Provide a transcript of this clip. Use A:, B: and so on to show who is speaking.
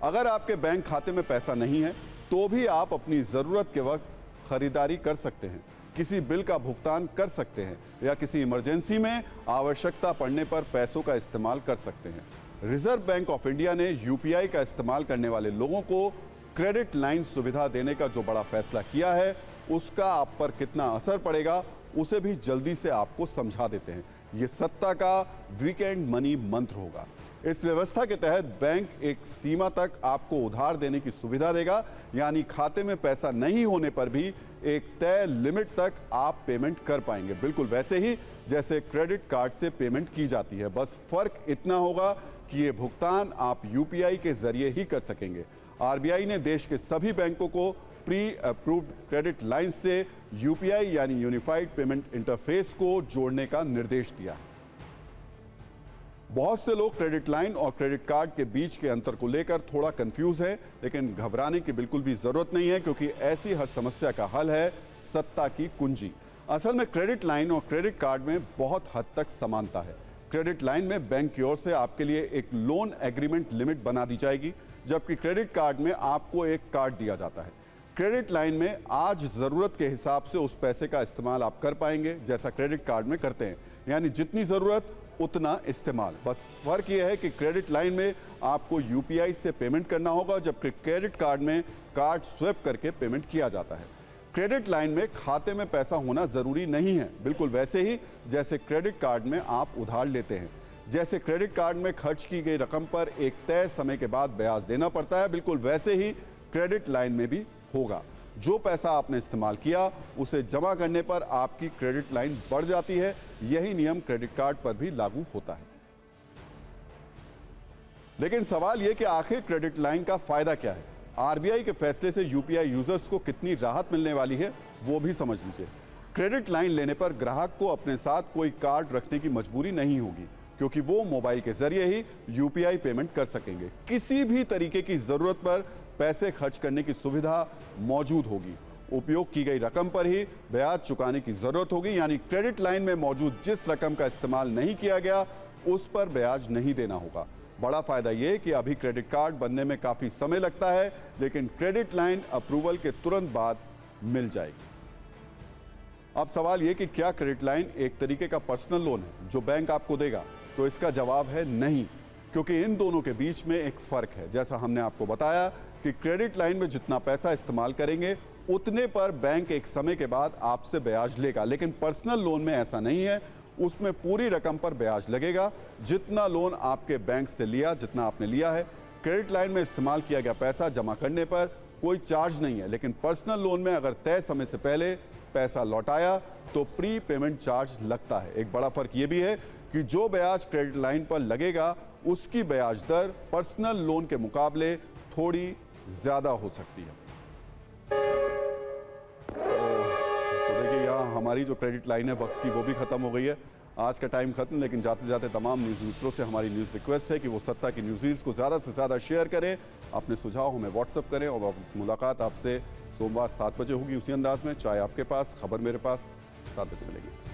A: अगर आपके बैंक खाते में पैसा नहीं है तो भी आप अपनी ज़रूरत के वक्त खरीदारी कर सकते हैं, किसी बिल का भुगतान कर सकते हैं या किसी इमरजेंसी में आवश्यकता पड़ने पर पैसों का इस्तेमाल कर सकते हैं। रिजर्व बैंक ऑफ इंडिया ने यूपीआई का इस्तेमाल करने वाले लोगों को क्रेडिट लाइन सुविधा देने का जो बड़ा फैसला किया है, उसका आप पर कितना असर पड़ेगा उसे भी जल्दी से आपको समझा देते हैं। ये सत्ता का वीकेंड मनी मंत्र होगा। इस व्यवस्था के तहत बैंक एक सीमा तक आपको उधार देने की सुविधा देगा, यानी खाते में पैसा नहीं होने पर भी एक तय लिमिट तक आप पेमेंट कर पाएंगे, बिल्कुल वैसे ही जैसे क्रेडिट कार्ड से पेमेंट की जाती है। बस फर्क इतना होगा कि ये भुगतान आप यूपीआई के जरिए ही कर सकेंगे। आरबीआई ने देश के सभी बैंकों को प्री अप्रूव्ड क्रेडिट लाइन से यूपीआई यानी यूनिफाइड पेमेंट इंटरफेस को जोड़ने का निर्देश दिया। बहुत से लोग क्रेडिट लाइन और क्रेडिट कार्ड के बीच के अंतर को लेकर थोड़ा कंफ्यूज हैं, लेकिन घबराने की बिल्कुल भी जरूरत नहीं है, क्योंकि ऐसी हर समस्या का हल है सत्ता की कुंजी। असल में क्रेडिट लाइन और क्रेडिट कार्ड में बहुत हद तक समानता है। क्रेडिट लाइन में बैंक की ओर से आपके लिए एक लोन एग्रीमेंट लिमिट बना दी जाएगी, जबकि क्रेडिट कार्ड में आपको एक कार्ड दिया जाता है। क्रेडिट लाइन में आज ज़रूरत के हिसाब से उस पैसे का इस्तेमाल आप कर पाएंगे जैसा क्रेडिट कार्ड में करते हैं, यानी जितनी ज़रूरत उतना इस्तेमाल। बस फर्क यह है कि क्रेडिट लाइन में आपको यूपीआई से पेमेंट करना होगा, जबकि क्रेडिट कार्ड में कार्ड स्वैप करके पेमेंट किया जाता है। क्रेडिट लाइन में खाते में पैसा होना ज़रूरी नहीं है, बिल्कुल वैसे ही जैसे क्रेडिट कार्ड में आप उधार लेते हैं। जैसे क्रेडिट कार्ड में खर्च की गई रकम पर एक तय समय के बाद ब्याज देना पड़ता है, बिल्कुल वैसे ही क्रेडिट लाइन में भी होगा। जो पैसा आपने इस्तेमाल किया उसे जमा करने पर आपकी क्रेडिट लाइन बढ़ जाती है। यही नियम क्रेडिट कार्ड पर भी लागू होता है। लेकिन सवाल यह कि आखिर क्रेडिट लाइन का फायदा क्या है? आरबीआई के फैसले से यूपीआई यूजर्स को कितनी राहत मिलने वाली है वो भी समझ लीजिए। क्रेडिट लाइन लेने पर ग्राहक को अपने साथ कोई कार्ड रखने की मजबूरी नहीं होगी, क्योंकि वो मोबाइल के जरिए ही यूपीआई पेमेंट कर सकेंगे। किसी भी तरीके की जरूरत पर पैसे खर्च करने की सुविधा मौजूद होगी। उपयोग की गई रकम पर ही ब्याज चुकाने की जरूरत होगी, यानी क्रेडिट लाइन में मौजूद जिस रकम का इस्तेमाल नहीं किया गया उस पर ब्याज नहीं देना होगा। बड़ा फायदा यह कि अभी क्रेडिट कार्ड बनने में काफी समय लगता है, लेकिन क्रेडिट लाइन अप्रूवल के तुरंत बाद मिल जाएगी। अब सवाल यह कि क्या क्रेडिट लाइन एक तरीके का पर्सनल लोन है जो बैंक आपको देगा? तो इसका जवाब है नहीं, क्योंकि इन दोनों के बीच में एक फर्क है। जैसा हमने आपको बताया कि क्रेडिट लाइन में जितना पैसा इस्तेमाल करेंगे उतने पर बैंक एक समय के बाद आपसे ब्याज लेगा, लेकिन पर्सनल लोन में ऐसा नहीं है। उसमें पूरी रकम पर ब्याज लगेगा, जितना लोन आपके बैंक से लिया, जितना आपने लिया है। क्रेडिट लाइन में इस्तेमाल किया गया पैसा जमा करने पर कोई चार्ज नहीं है, लेकिन पर्सनल लोन में अगर तय समय से पहले पैसा लौटाया तो प्री पेमेंट चार्ज लगता है। एक बड़ा फर्क यह भी है कि जो ब्याज क्रेडिट लाइन पर लगेगा उसकी ब्याज दर पर्सनल लोन के मुकाबले थोड़ी ज्यादा हो सकती है। तो देखिए, यहाँ हमारी जो क्रेडिट लाइन है वक्त की वो भी खत्म हो गई है। आज का टाइम खत्म, लेकिन जाते जाते तमाम न्यूज़ मित्रों से हमारी न्यूज़ रिक्वेस्ट है कि वो सत्ता की न्यूज़ को ज़्यादा से ज़्यादा शेयर करें, अपने सुझाव हमें व्हाट्सअप करें। और मुलाकात आपसे सोमवार 7 बजे होगी उसी अंदाज में। चाय आपके पास, खबर मेरे पास, 7 बजे मिलेगी।